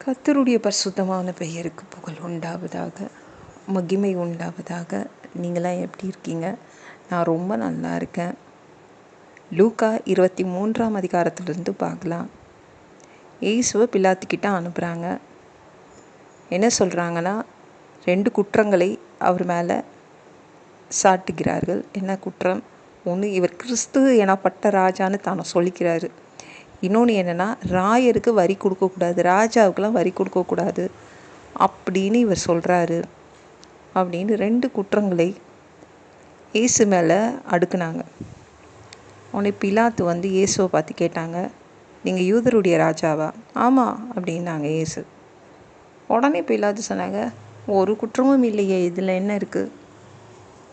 கர்த்தருடைய பரிசுத்தமான பெயருக்கு புகழ் உண்டாவதாக, மகிமை உண்டாவதாக. நீங்களாம் எப்படி இருக்கீங்க? நான் ரொம்ப நல்லா இருக்கேன். லூக்கா 23ஆம் அதிகாரத்திலிருந்து பார்க்கலாம். இயேசுவை பிலாத்துக்கிட்ட அனுப்புகிறாங்க. என்ன சொல்கிறாங்கன்னா, 2 குற்றங்களை அவர் மேலே சாட்டுகிறார்கள். என்ன குற்றம்? ஒன்று, இவர் கிறிஸ்து எனப்பட்ட ராஜான்னு தானே சொல்லிக்கிறாரு. இன்னொன்று என்னென்னா, ராயருக்கு வரி கொடுக்கக்கூடாது, ராஜாவுக்கெல்லாம் வரி கொடுக்கக்கூடாது அப்படின்னு இவர் சொல்கிறாரு அப்படின்னு 2 குற்றங்களை இயேசு மேலே அடுக்குனாங்க. உடனே பிலாத்து இயேசுவை பார்த்து கேட்டாங்க, நீங்கள் யூதருடைய ராஜாவா? ஆமாம் அப்படின்னாங்க இயேசு. உடனே பிலாத்து சொன்னாங்க, ஒரு குற்றமும் இல்லையே, இதில் என்ன இருக்குது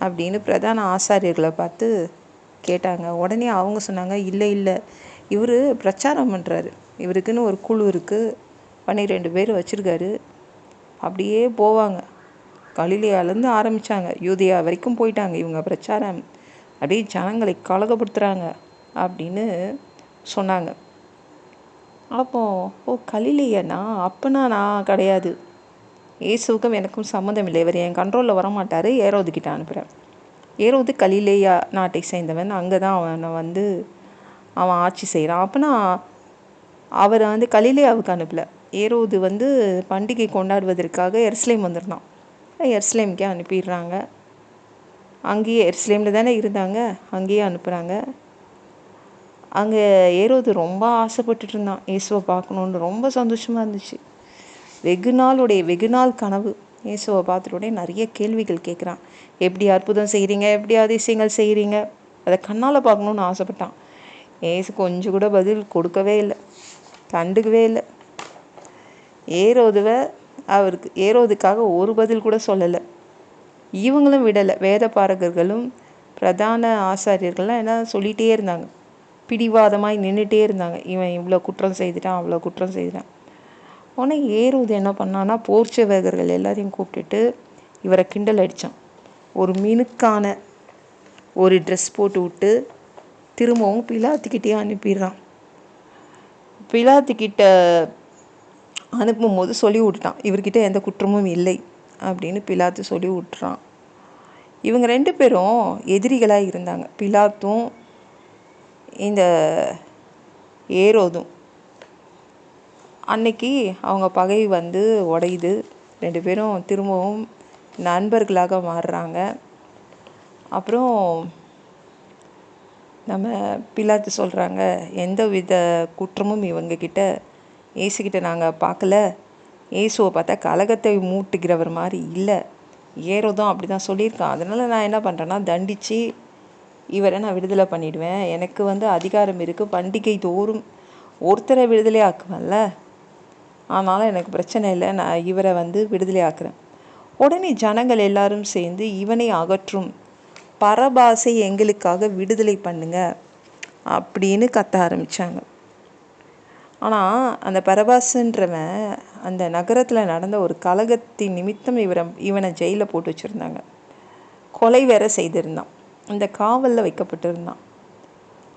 அப்படின்னு பிரதான ஆசாரியர்களை பார்த்து கேட்டாங்க. உடனே அவங்க சொன்னாங்க, இல்லை இவர் பிரச்சாரம் பண்ணுறாரு, இவருக்குன்னு ஒரு குழு இருக்குது, 12 பேர் வச்சுருக்காரு, அப்படியே போவாங்க, கலிலேயாலேருந்து ஆரம்பித்தாங்க, யூதேயா வரைக்கும் போயிட்டாங்க, இவங்க பிரச்சாரம் அப்படியே ஜனங்களை கலகப்படுத்துகிறாங்க அப்படின்னு சொன்னாங்க. அப்போது கலிலேயனா? அப்போனா நான் கிடையாது, இயேசுவுக்கும் எனக்கும் சம்மந்தம் இல்லை, இவர் என் கண்ட்ரோலில் வரமாட்டார், ஏரோதுக்கிட்ட அனுப்புகிறேன். ஏரோது கலிலேயா நாட்டை சேர்ந்தவன், அங்கே தான் அவன் ஆட்சி செய்கிறான். அப்போனா அவரை கலிலேயாவுக்கு அனுப்பலை, ஏரோது பண்டிகை கொண்டாடுவதற்காக எருசலேம் வந்திருந்தான், எருசலேமுக்கே அனுப்பிடுறாங்க. அங்கேயே எருசலேமில் தானே இருந்தாங்க, அங்கேயே அனுப்புகிறாங்க. அங்கே ஏரோது ரொம்ப ஆசைப்பட்டுட்டு இருந்தான், இயேசுவை பார்க்கணுன்னு ரொம்ப சந்தோஷமாக இருந்துச்சு. வெகு நாள் கனவு. இயேசுவை பார்த்துட்டு உடனே நிறைய கேள்விகள் கேட்குறான். எப்படி அற்புதம் செய்கிறீங்க, எப்படி அதிசயங்கள் செய்கிறீங்க, அதை கண்ணால் பார்க்கணுன்னு ஆசைப்பட்டான். ஏசு கொஞ்சம் கூட பதில் கொடுக்கவே இல்லை, கண்டுக்கவே இல்லை. ஏரோதுக்காக ஒரு பதில் கூட சொல்லலை. இவங்களும் விடலை, வேத பாரகர்களும் பிரதான ஆசாரியர்கள்லாம் என்ன சொல்லிகிட்டே இருந்தாங்க, பிடிவாதமாய் நின்றுட்டே இருந்தாங்க, இவன் இவ்வளோ குற்றம் செய்துட்டான், அவ்வளோ குற்றம் செய்துட்டான். உடனே ஏரோது என்ன பண்ணான்னா, போர்ச்சவர்கள் எல்லாரையும் கூப்பிட்டுட்டு இவரை கிண்டல் அடித்தான். ஒரு மினுக்கான ஒரு ட்ரெஸ் போட்டு விட்டு திரும்பவும் பிலாத்துக்கிட்டே அனுப்பிடுறான். பிலாத்துக்கிட்ட அனுப்பும்போது சொல்லி விட்டுட்டான், இவர்கிட்ட எந்த குற்றமும் இல்லை அப்படின்னு பிலாத்து சொல்லி விட்டுறான். இவங்க 2 பேரும் எதிரிகளாக இருந்தாங்க, பிலாத்தும் இந்த ஏரோதும். அன்னைக்கு அவங்க பகை உடையுது, 2 பேரும் திரும்பவும் நண்பர்களாக மாறுறாங்க. அப்புறம் நம்ம பிலாத்து சொல்கிறாங்க, எந்த வித குற்றமும் இவங்கக்கிட்ட ஏசுக்கிட்ட நாங்கள் பார்க்கல, ஏசுவை பார்த்தா கலகத்தை மூட்டுகிறவர் மாதிரி இல்லை, ஏரோதும் அப்படி தான் சொல்லியிருக்கான், அதனால் நான் என்ன பண்ணுறேன்னா தண்டித்து இவரை நான் விடுதலை பண்ணிவிடுவேன், எனக்கு அதிகாரம் இருக்குது, பண்டிகை தோறும் ஒருத்தரை விடுதலை ஆக்குவேன்ல, அதனால் எனக்கு பிரச்சனை இல்லை, நான் இவரை விடுதலை ஆக்குறேன். உடனே ஜனங்கள் எல்லாரும் சேர்ந்து இவனை அகற்றும், பரபாசை எங்களுக்காக விடுதலை பண்ணுங்க அப்படின்னு கத்த ஆரம்பித்தாங்க. ஆனால் அந்த பரபாசுன்றவன் அந்த நகரத்தில் நடந்த ஒரு கலகத்தின் நிமித்தம் இவனை ஜெயிலில் போட்டு வச்சுருந்தாங்க, கொலை வேற செய்திருந்தான், இந்த காவலில் வைக்கப்பட்டிருந்தான்.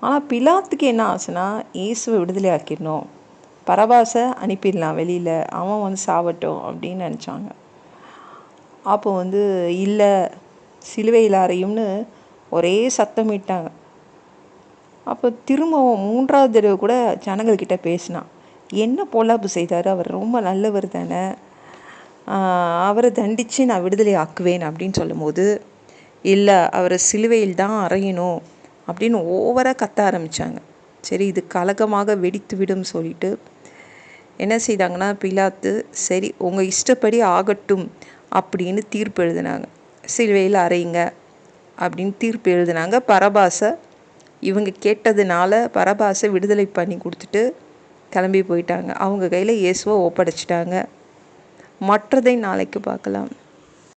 ஆனால் பிலாத்துக்கு என்ன ஆச்சுன்னா, இயேசுவை விடுதலை ஆக்கிடணும், பரபாசை அனுப்பிடலாம் வெளியில், அவன் சாவட்டும் அப்படின்னு நினச்சாங்க. அப்போ இல்லை, சிலுவையில் அறையும்னு ஒரே சத்தமிட்டாங்க. அப்போ திரும்பவும் 3வது தடவை கூட ஜனங்கள்கிட்ட பேசினான், என்ன பொல்லாப்பு செய்தார், அவர் ரொம்ப நல்லவர் தானே, அவரை தண்டித்து நான் விடுதலை ஆக்குவேன் அப்படின்னு சொல்லும்போது, இல்லை அவரை சிலுவையில் தான் அறையணும் அப்படின்னு ஓவராக கத்த ஆரம்பித்தாங்க. சரி, இது கலகமாக வெடித்து விடும் சொல்லிட்டு என்ன செய்தாங்கன்னா, பிலாத்து சரி உங்கள் இஷ்டப்படி ஆகட்டும் அப்படின்னு தீர்ப்பு எழுதினாங்க, சிலுவையில் அறையுங்க அப்படின்னு தீர்ப்பு எழுதினாங்க. பரபாசை இவங்க கேட்டதுனால பரபாசை விடுதலை பண்ணி கொடுத்துட்டு கிளம்பி போயிட்டாங்க, அவங்க கையில் இயேசுவை ஒப்படைச்சிட்டாங்க. மற்றதை நாளைக்கு பார்க்கலாம்.